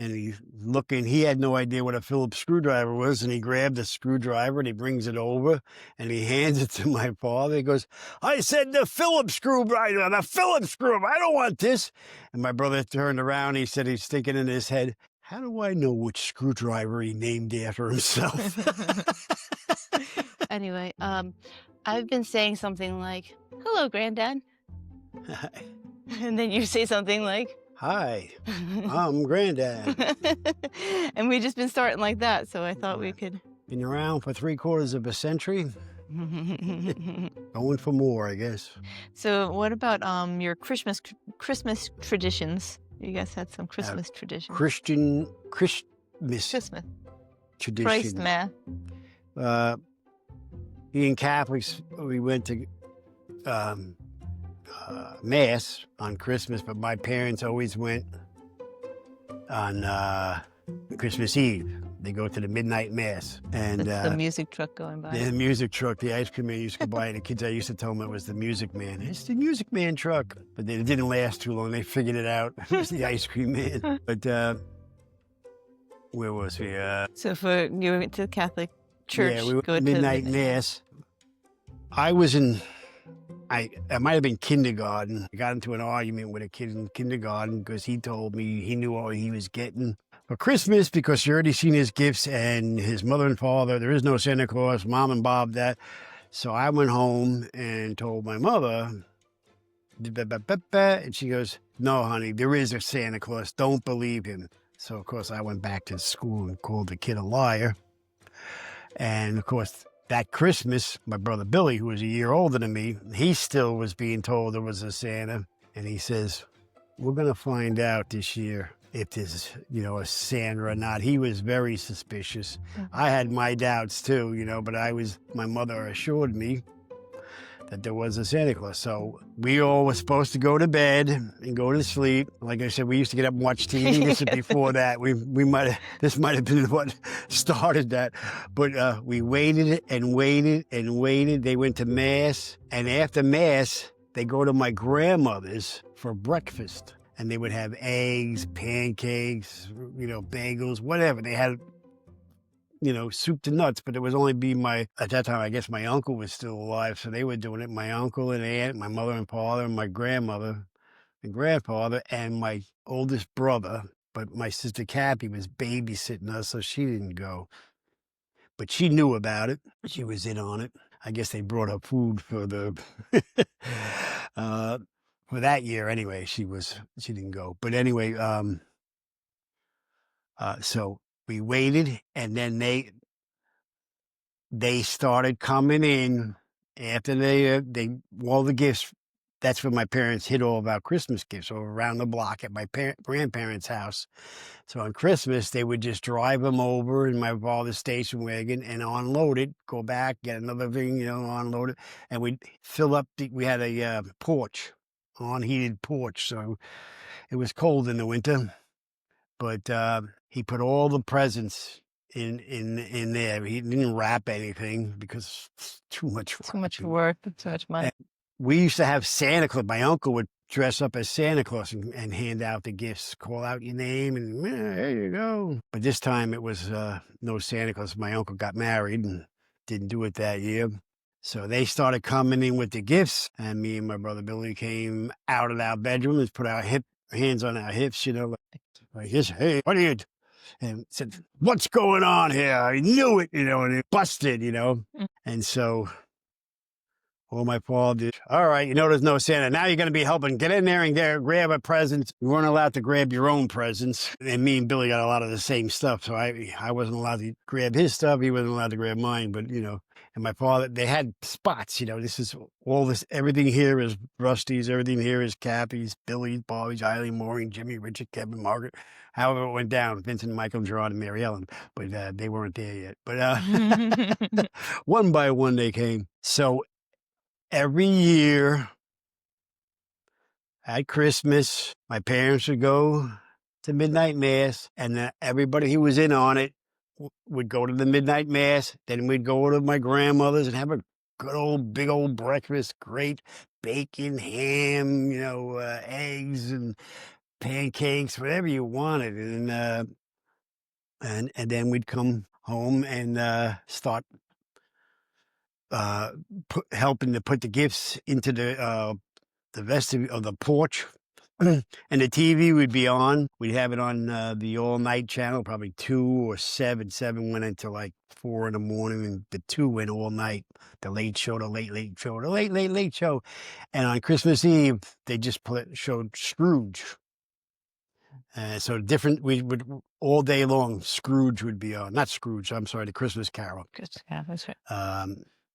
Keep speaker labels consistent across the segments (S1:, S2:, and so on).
S1: and he's looking. He had no idea what a Phillips screwdriver was, and he grabbed the screwdriver and he brings it over and he hands it to my father. He goes, "I said the Phillips screwdriver, the Phillips screwdriver. I don't want this." And my brother turned around. He said he's thinking in his head, "How do I know which screwdriver he named after himself?"
S2: Anyway, I've been saying something like, "Hello, Granddad." And then you say something like,
S1: "Hi, I'm Grandad."
S2: and we just been starting like that, so I thought we
S1: Yeah.
S2: could.
S1: Been around for 3/4 of a century. Going for more, I guess.
S2: So what about your Christmas traditions? You guys had some
S1: Uh,
S2: Christmas traditions.
S1: Christmas
S2: Christmas.
S1: tradition.
S2: Christmas.
S1: Uh, Being Catholics, we went to um, mass on Christmas, but my parents always went on Christmas Eve. They go to the midnight mass, and
S2: That's the music truck going by.
S1: the music truck, the ice cream man used to go by, and the kids, I used to tell them it was the Music Man. It's the Music Man truck. But it didn't last too long. They figured it out. It was the ice cream man. But where was we?
S2: So for you went to the Catholic church,
S1: Yeah, we went
S2: go
S1: to
S2: to
S1: midnight mass. I was in, I might have been kindergarten. I got into an argument with a kid in kindergarten because he told me he knew all he was getting for Christmas because he already seen his gifts, and his mother and father, there is no Santa Claus, mom and Bob that. So I went home and told my mother, and she goes, "No, honey, there is a Santa Claus. Don't believe him." So, of course, I went back to school and called the kid a liar. And, of course, that Christmas, my brother Billy, who was a year older than me, he still was being told there was a Santa. And he says, "We're going to find out this year if there's, a Santa or not." He was very suspicious. I had my doubts too, but my mother assured me that there was a Santa Claus. So we all were supposed to go to bed and go to sleep. Like I said, we used to get up and watch TV. This is before that. This might have been what started that. But we waited and waited and waited. They went to mass, and after mass, they go to my grandmother's for breakfast. And they would have eggs, pancakes, bagels, whatever. They had soup to nuts, but it was only at that time, I guess my uncle was still alive, so they were doing it. My uncle and aunt, my mother and father, and my grandmother and grandfather, and my oldest brother. But my sister Cappy was babysitting us, so she didn't go. But she knew about it. She was in on it. I guess they brought her food for for that year anyway. She didn't go. But anyway, so we waited, and then they started coming in after they all the gifts. That's when my parents hid all of our Christmas gifts over around the block at my grandparents' house. So on Christmas, they would just drive them over in my father's station wagon and unload it, go back, get another thing, unload it. And we'd fill up, we had a porch, unheated porch. So it was cold in the winter, but he put all the presents in there. He didn't wrap anything because it's too much
S2: Too much
S1: wrapping.
S2: work, too much money.
S1: And we used to have Santa Claus. My uncle would dress up as Santa Claus and hand out the gifts, call out your name, and there you go. But this time it was no Santa Claus. My uncle got married and didn't do it that year. So they started coming in with the gifts, and me and my brother Billy came out of our bedrooms, put our hands on our hips, like this. "Hey, what are you?" And said, "What's going on here? I knew it," and it busted, And so all my father did, "All right, there's no Santa. Now you're going to be helping. Get in there and grab a present." You weren't allowed to grab your own presents. And me and Billy got a lot of the same stuff. So I wasn't allowed to grab his stuff. He wasn't allowed to grab mine. But, and my father, they had spots, this is all this, everything here is Rusty's, everything here is Cappy's, Billy's, Bobby's, Eileen, Maureen, Jimmy, Richard, Kevin, Margaret. However it went down, Vincent, Michael, Gerard, and Mary Ellen. But they weren't there yet. But one by one they came. So every year at Christmas, my parents would go to midnight mass, and everybody who was in on it would go to the midnight mass. Then we'd go to my grandmother's and have a good old, big old breakfast, great bacon, ham, eggs, and pancakes, whatever you wanted, and then we'd come home and start helping to put the gifts into the vestibule of the porch. And the TV would be on. We'd have it on the all-night channel, probably 2 or 7. 7 went into like 4 in the morning, and the 2 went all night. The late show, the late show, the late show. And on Christmas Eve, they just showed Scrooge. So different, we would all day long, Scrooge would be on. Not Scrooge, I'm sorry, the Christmas Carol.
S2: Yeah, that's right.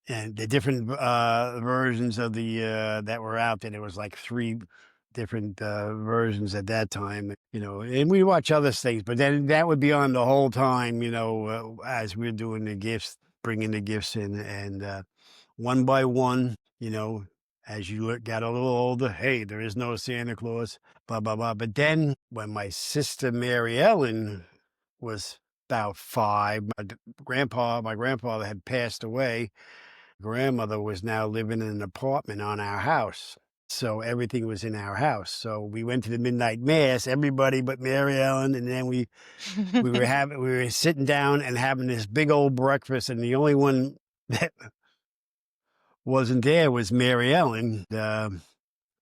S1: And the different versions of the that were out there. There was like 3 different versions at that time, and we watch other things, but then that would be on the whole time, as we're doing the gifts, bringing the gifts in, and one by one, as you got a little older, hey, there is no Santa Claus, blah, blah, blah. But then when my sister Mary Ellen was about 5, my grandfather had passed away. Grandmother was now living in an apartment on our house. So everything was in our house. So we went to the midnight mass, everybody but Mary Ellen, and then we were sitting down and having this big old breakfast, and the only one that wasn't there was Mary Ellen.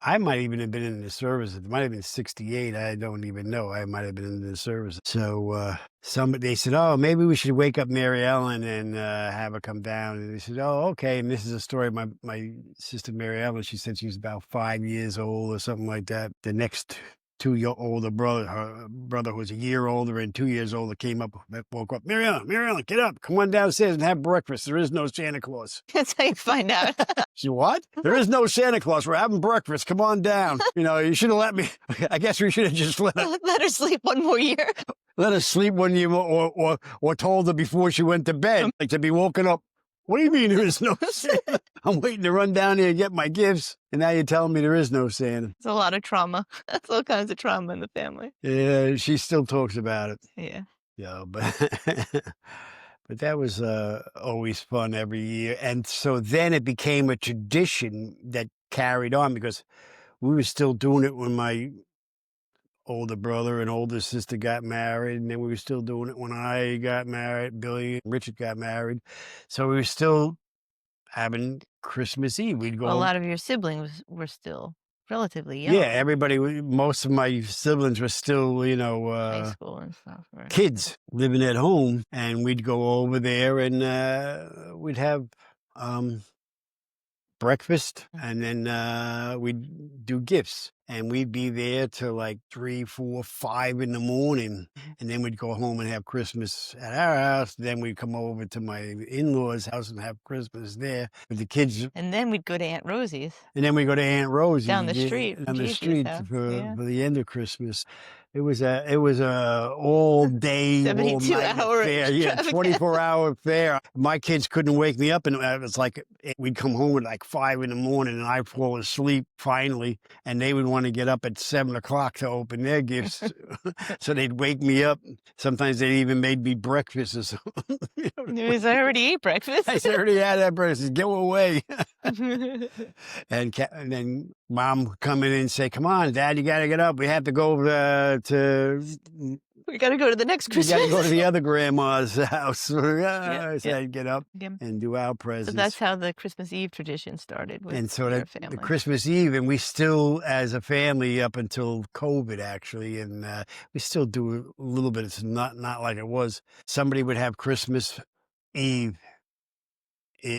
S1: I might even have been in the service. It might have been 68. I don't even know. I might have been in the service. So they said, oh, maybe we should wake up Mary Ellen and have her come down. And they said, oh, okay. And this is a story of my sister Mary Ellen. She said she was about 5 years old or something like that. The next 2-year older brother, her brother who was a year older and 2 years older, came up, woke up. Mary Ellen, get up. Come on downstairs and have breakfast. There is no Santa Claus.
S2: That's how you find out.
S1: She what? There is no Santa Claus. We're having breakfast. Come on down. You should have let me. I guess we should have just let
S2: her sleep one more year.
S1: Let her sleep 1 year more, or told her before she went to bed, like to be woken up. What do you mean there is no Santa? I'm waiting to run down here and get my gifts, and now you're telling me there is no Santa.
S2: It's a lot of trauma. That's all kinds of trauma in the family.
S1: Yeah, she still talks about it.
S2: Yeah.
S1: Yeah, but but that was always fun every year. And so then it became a tradition that carried on because we were still doing it when my older brother and older sister got married, and then we were still doing it when I got married, Billy and Richard got married. So we were still having Christmas Eve. We'd go.
S2: Well, a lot of your siblings were still relatively young.
S1: Yeah, most of my siblings were still,
S2: high school and stuff. Right?
S1: Kids living at home, and we'd go over there and we'd have breakfast, and then we'd do gifts, and we'd be there till like 3, 4, 5 in the morning, and then we'd go home and have Christmas at our house. Then we'd come over to my in-laws' house and have Christmas there with the kids.
S2: And then we'd go to Aunt Rosie's.
S1: And then we go to Aunt Rosie's
S2: down the street
S1: for the end of Christmas. It was a all day,
S2: 72-hour
S1: affair. Yeah, 24-hour affair. My kids couldn't wake me up, and it was like we'd come home at like 5 in the morning, and I'd fall asleep finally, and they would want to get up at 7 o'clock to open their gifts, so they'd wake me up. Sometimes they even made me breakfast or something.
S2: I already ate breakfast.
S1: I already had that breakfast. Go away. And then Mom would come in and say, "Come on, Dad, you got to get up. We have to go
S2: we got to go to the next Christmas.
S1: We got to go to the other grandma's house." So I'd get up and do our presents.
S2: So that's how the Christmas Eve tradition started with your family.
S1: The Christmas Eve, and we still, as a family, up until COVID, actually, and we still do a little bit. It's not like it was. Somebody would have Christmas Eve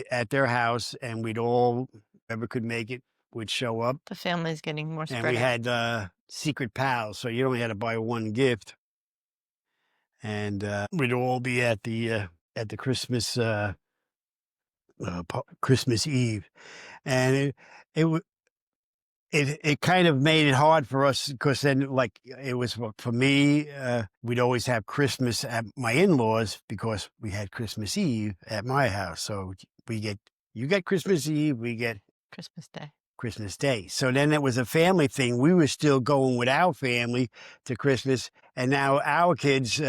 S1: at their house, and we'd all, whoever could make it, would show up.
S2: The family's getting more spread out.
S1: And we had secret pals, so you only had to buy one gift. And we'd all be at the Christmas Christmas Eve, and it kind of made it hard for us because then, like, it was for me, we'd always have Christmas at my in-laws because we had Christmas Eve at my house. So you get Christmas Eve, we get Christmas Day. So then it was a family thing. We were still going with our family to Christmas, and now our kids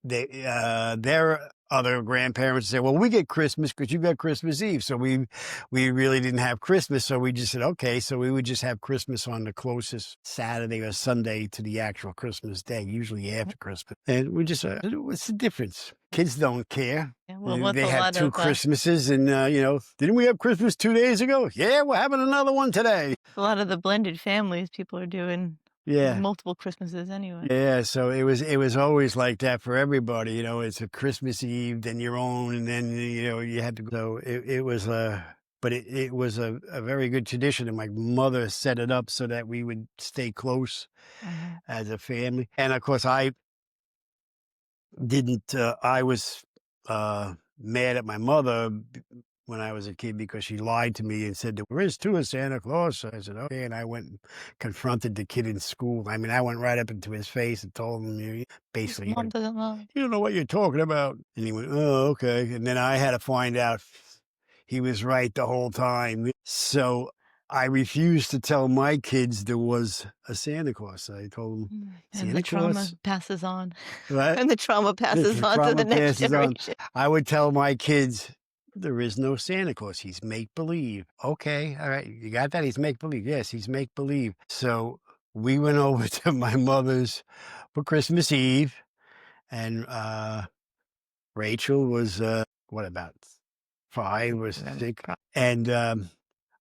S1: their other grandparents said, well, we get Christmas because you got Christmas Eve. So we really didn't have Christmas. So we just said, okay, so we would just have Christmas on the closest Saturday or Sunday to the actual Christmas day, usually after Christmas. And we just, what's the difference? Kids don't care.
S2: Yeah, well, what's
S1: They
S2: a
S1: have
S2: lot
S1: two
S2: of
S1: Christmases and, didn't we have Christmas 2 days ago? Yeah, we're having another one today.
S2: a lot of the blended families people are doing
S1: Yeah.
S2: multiple Christmases anyway.
S1: Yeah, so it was always like that for everybody. It's a Christmas Eve, then your own, and then you had to go. So it was but it was a very good tradition, and my mother set it up so that we would stay close as a family. And of course, I didn't. I was mad at my mother when I was a kid because she lied to me and said there is too a Santa Claus. So I said, okay, and I went and confronted the kid in school. I mean, I went right up into his face and told him, basically,
S2: Mom doesn't lie.
S1: you don't know what you're talking about. And he went, oh, okay. And then I had to find out he was right the whole time. So I refused to tell my kids there was a Santa Claus. I told them, Santa
S2: And the trauma
S1: Claus
S2: passes on.
S1: What?
S2: And the trauma passes on to the next generation.
S1: I would tell my kids, there is no Santa Claus. He's make-believe. Okay, all right, you got that? He's make-believe. Yes, he's make-believe. So we went over to my mother's for Christmas Eve, and Rachel was, about 5 or 6? And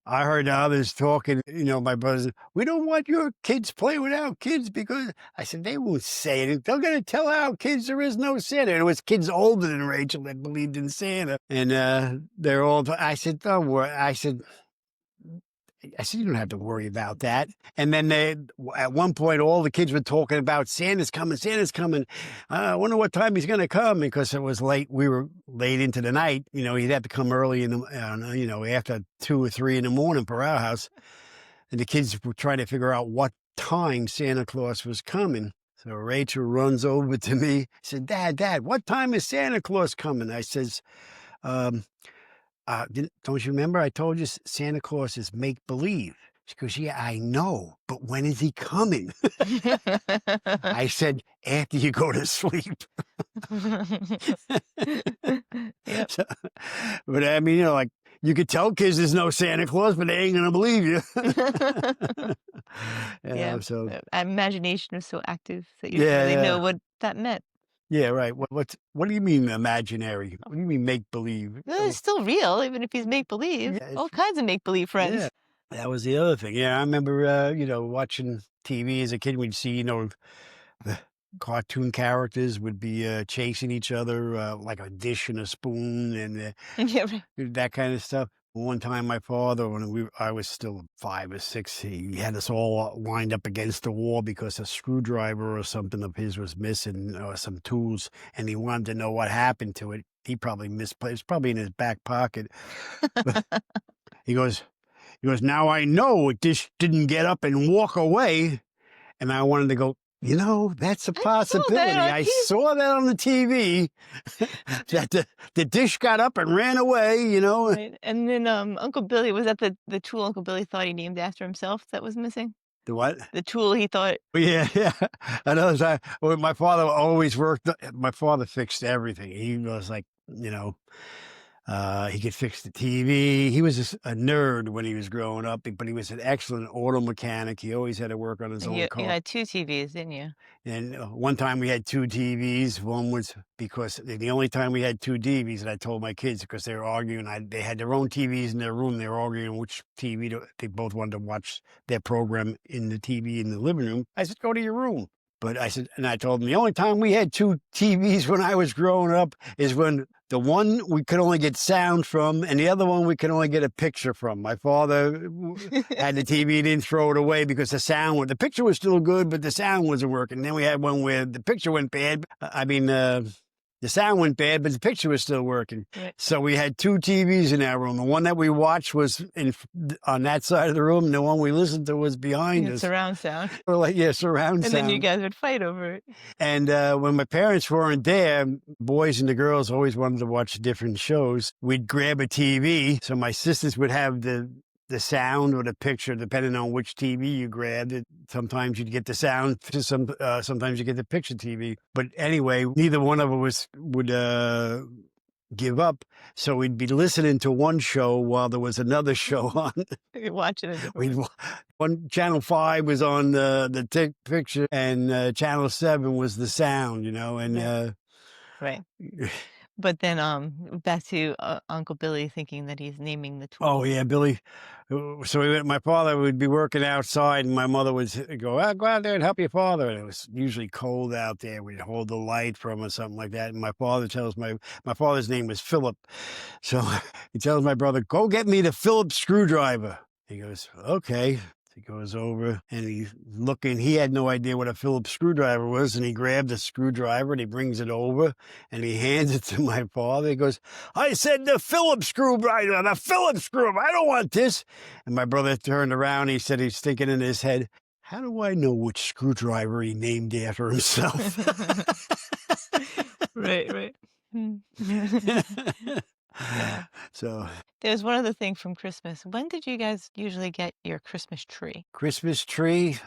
S1: I heard the others talking, my brothers, we don't want your kids playing with our kids because I said, they won't say it. They're going to tell our kids there is no Santa. And it was kids older than Rachel that believed in Santa. And they're all, I said, don't worry. I said, you don't have to worry about that. And then at one point, all the kids were talking about Santa's coming, Santa's coming. I wonder what time he's going to come because it was late. We were late into the night. He'd have to come early in the, after 2 or 3 in the morning for our house. And the kids were trying to figure out what time Santa Claus was coming. So Rachel runs over to me, said, Dad, what time is Santa Claus coming? I says, don't you remember I told you Santa Claus is make-believe? She goes, yeah, I know, but when is he coming? I said, after you go to sleep.
S2: Yep.
S1: So, but I mean, like, you could tell kids there's no Santa Claus, but they ain't going to believe you.
S2: Yeah,
S1: so
S2: imagination was so active that you didn't really know what that meant.
S1: Yeah, right. What do you mean imaginary? What do you mean make-believe?
S2: It's still real, even if he's make-believe.
S1: Yeah,
S2: All kinds of make-believe friends.
S1: Yeah, that was the other thing. Yeah, I remember, watching TV as a kid. We'd see, the cartoon characters would be chasing each other like a dish and a spoon and
S2: Yeah, right.
S1: that kind of stuff. One time, my father, when I was still 5 or 6, he had us all lined up against the wall because a screwdriver or something of his was missing, or some tools, and he wanted to know what happened to it. He probably misplaced, it's probably in his back pocket. He goes, now I know it just didn't get up and walk away. And I wanted to go, that's a possibility. I saw that on the TV, that the dish got up and ran away,
S2: Right. And then Uncle Billy, was that the tool Uncle Billy thought he named after himself that was missing?
S1: The what?
S2: The tool he thought.
S1: Yeah. Another time, my father always worked. My father fixed everything. He was like, he could fix the TV. He was a nerd when he was growing up, but he was an excellent auto mechanic. He always had to work on his own car.
S2: You had 2 TVs, didn't you?
S1: And one time we had 2 TVs. One was because the only time we had 2 TVs, and I told my kids because they were arguing. They had their own TVs in their room. They were arguing which TV they both wanted to watch their program in the TV in the living room. I said, go to your room. But I said, and I told them the only time we had 2 TVs when I was growing up is when the one we could only get sound from and the other one we could only get a picture from. My father had the TV, didn't throw it away because the picture was still good, but the sound wasn't working. And then we had one where the picture went bad. The sound went bad, but the picture was still working.
S2: Right.
S1: So we had 2 TVs in our room. The one that we watched was on that side of the room, and the one we listened to was behind us.
S2: Surround sound.
S1: Or surround sound.
S2: And then you guys would fight over it.
S1: And when my parents weren't there, boys and the girls always wanted to watch different shows. We'd grab a TV. So my sisters would have the the sound or the picture, depending on which TV you grabbed. Sometimes you'd get the sound, sometimes you get the picture TV. But anyway, neither one of us would give up. So we'd be listening to one show while there was another show on.
S2: You're watching a different
S1: one. Channel 5 was on the picture, and Channel 7 was the sound, and
S2: right. But then back to Uncle Billy thinking that he's naming the tool.
S1: Oh yeah, Billy. So my father would be working outside, and my mother would go, go out there and help your father. And it was usually cold out there. We'd hold the light from or something like that. And my father tells my father's name was Philip. So he tells my brother, go get me the Phillips screwdriver. He goes, okay. He goes over and he's looking. He had no idea what a Phillips screwdriver was. And he grabbed the screwdriver and he brings it over and he hands it to my father. He goes, I said the Phillips screwdriver, the Phillips screwdriver. I don't want this. And my brother turned around. He said he's thinking in his head, how do I know which screwdriver he named after himself?
S2: Right.
S1: Yeah. So
S2: there's one other thing from Christmas. When did you guys usually get your Christmas tree?
S1: Christmas tree,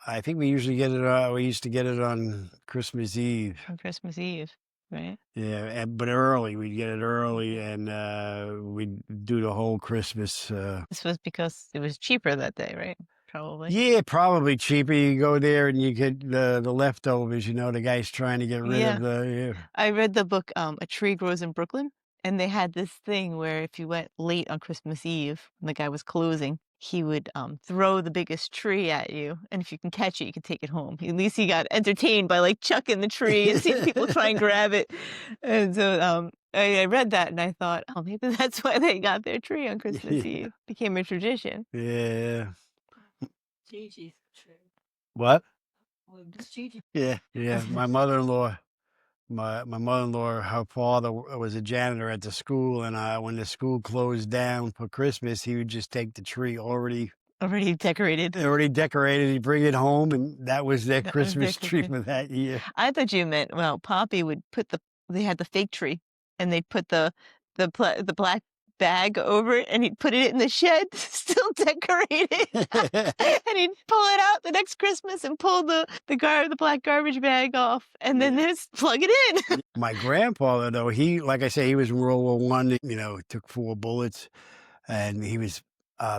S1: I think we usually get it. We used to get it on Christmas Eve.
S2: On Christmas Eve, right?
S1: Yeah, but early. We'd get it early, and we'd do the whole Christmas.
S2: This was because it was cheaper that day, right? Probably.
S1: Yeah, probably cheaper. You go there and you get the leftovers. The guy's trying to get rid of the. Yeah.
S2: I read the book A Tree Grows in Brooklyn. And they had this thing where if you went late on Christmas Eve, when the guy was closing, he would throw the biggest tree at you. And if you can catch it, you can take it home. At least he got entertained by like chucking the tree and seeing people try and grab it. And so I read that and I thought, oh, maybe that's why they got their tree on Christmas Eve. It became a tradition.
S1: Yeah.
S3: Gigi's tree.
S1: What?
S3: Well, just Gigi.
S1: Yeah. My mother-in-law. My mother-in-law, her father was a janitor at the school, and when the school closed down for Christmas, he would just take the tree already
S2: decorated.
S1: He'd bring it home, and that was their Christmas tree for that year.
S2: I thought you meant, well, Poppy would they had the fake tree, and they'd put the black bag over it, and he'd put it in the shed, still decorated. And he'd pull it out the next Christmas and pull the black garbage bag off, and then just plug it in.
S1: My grandfather, though, like I say, he was in World War I. Took 4 bullets, and he was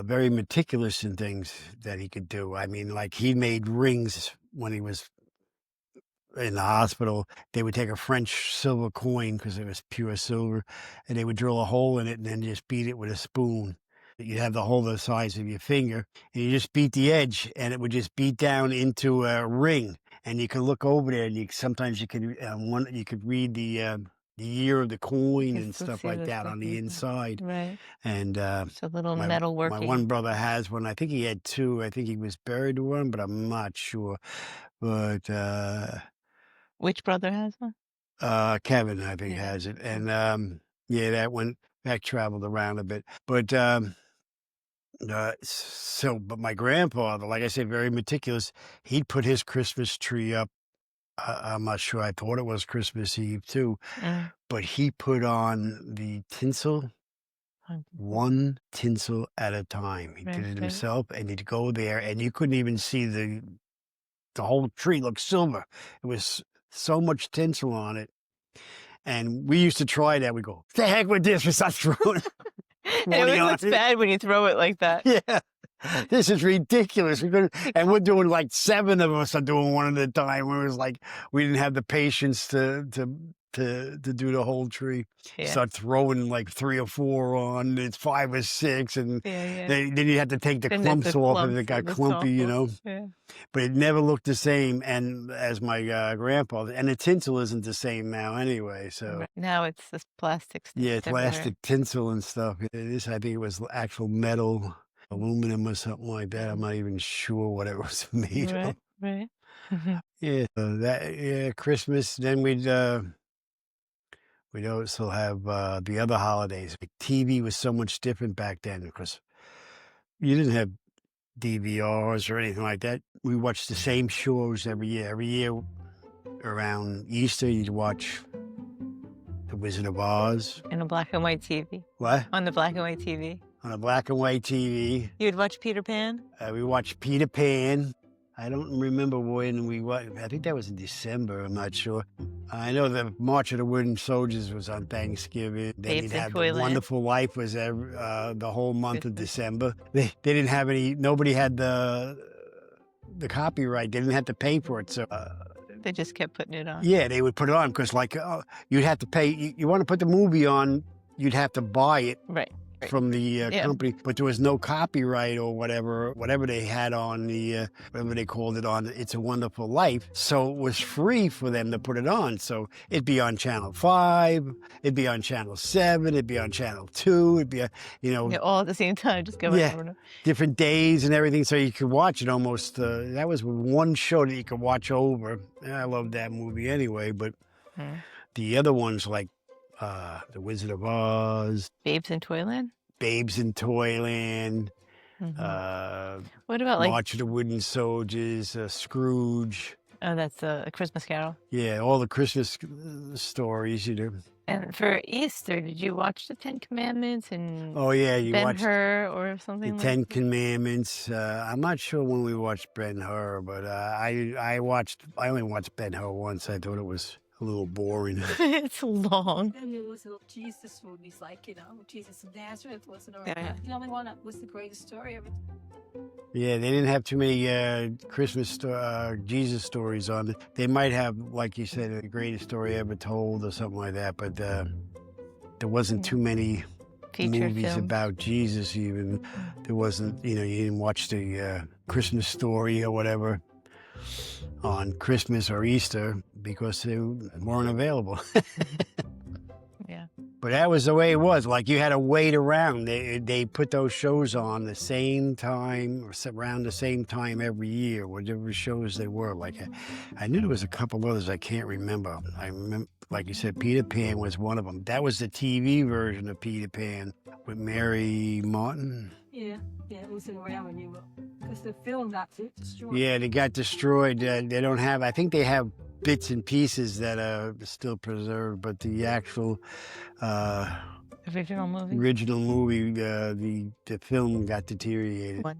S1: very meticulous in things that he could do. I mean, like he made rings when he was in the hospital. They would take a French silver coin because it was pure silver, and they would drill a hole in it and then just beat it with a spoon. You'd have the hole the size of your finger, and you just beat the edge, and it would just beat down into a ring. And you could look over there, and sometimes you could read the year of the coin and stuff like that on the inside.
S2: Right.
S1: And
S2: it's a little metal working.
S1: My one brother has one. I think he had 2. I think he was buried with one, but I'm not sure. But
S2: which brother has one?
S1: Kevin, I think, has it. And that traveled around a bit. But but my grandfather, like I said, very meticulous. He'd put his Christmas tree up. I'm not sure. I thought it was Christmas Eve too, but he put on the tinsel, one tinsel at a time. He did it himself, and he'd go there, and you couldn't even see the whole tree looked silver. It was so much tinsel on it. And we used to try that. We go, the heck with this? We start throwing
S2: and it looks bad when you throw it like that.
S1: Yeah. This is ridiculous. And we're doing like 7 of us are doing one at a time. It was like we didn't have the patience to do the whole tree. Yeah. Start throwing like 3 or 4 on. It's 5 or 6, and then you had to take the clumps off, and it got clumpy, Yeah. But it never looked the same, and as my grandpa, and the tinsel isn't the same now anyway. So
S2: now it's this plastic stuff.
S1: Yeah, plastic tinsel and stuff. I think it was actual metal, aluminum or something like that. I'm not even sure what it was made of.
S2: Right.
S1: Christmas. Then we'd also have the other holidays. TV was so much different back then because you didn't have DVRs or anything like that. We watched the same shows every year. Every year around Easter, you'd watch The Wizard of Oz.
S2: In a black and white TV.
S1: What?
S2: On the black and white TV.
S1: on a black and white TV.
S2: You would watch Peter Pan?
S1: We watched Peter Pan. I don't remember when we watched. I think that was in December. I'm not sure. I know the March of the Wooden Soldiers was on Thanksgiving. Then
S2: Babes
S1: you'd
S2: in
S1: have the
S2: Toyland.
S1: Wonderful Life was the whole month of
S2: Christmas.
S1: December. They didn't have any. Nobody had the copyright. They didn't have to pay for it. So
S2: They just kept putting it on.
S1: yeah, they would put it on because like you'd have to pay. You want to put the movie on, you'd have to buy it
S2: Right.
S1: from the
S2: Yeah.
S1: company, but there was no copyright or whatever they had on the whatever they called it on It's a Wonderful Life. So it was free for them to put it on. So it'd be on Channel 5, it'd be on Channel 7, it'd be on Channel 2, it'd be
S2: Yeah, all at the same time, just going
S1: Yeah.
S2: over and over.
S1: different days and everything. So you could watch it almost. That was one show that you could watch over. And I loved that movie anyway. But
S2: Hmm.
S1: the other ones like The Wizard of Oz,
S2: Babes in Toyland?
S1: Babes in Toyland.
S2: Mhm. What about like,
S1: March of the Wooden Soldiers, Scrooge.
S2: oh, that's A Christmas Carol.
S1: Yeah, all the Christmas stories, you know.
S2: And for Easter, did you watch the Ten Commandments and
S1: Oh, yeah, you watched
S2: Ben-Hur or
S1: the
S2: something like
S1: Ten
S2: that?
S1: Commandments. I'm not sure when we watched Ben-Hur, but I only watched Ben-Hur once. I thought it was a little boring.
S2: It's long.
S3: Then there was Jesus movies, like, Jesus of Nazareth wasn't
S2: Yeah.
S3: the only one that was the greatest story ever.
S1: Yeah, they didn't have too many Christmas Jesus stories on it. They might have, like you said, the greatest story ever told or something like that, but there wasn't too many
S2: Feature
S1: movies
S2: film.
S1: about Jesus even. There wasn't, you didn't watch the Christmas Story or whatever on Christmas or Easter because they weren't available.
S2: Yeah.
S1: But that was the way it was. Like you had to wait around. They put those shows on the same time or around the same time every year, whatever shows they were. Like I knew there was a couple others I can't remember. I remember, like you said, Peter Pan was one of them. That was the TV version of Peter Pan with Mary Martin.
S3: Yeah, it wasn't around when you were, because the film got destroyed.
S1: Yeah, they got destroyed. They don't have. I think they have bits and pieces that are still preserved, but the actual
S2: Original movie?
S1: original movie, the film got deteriorated.
S2: One.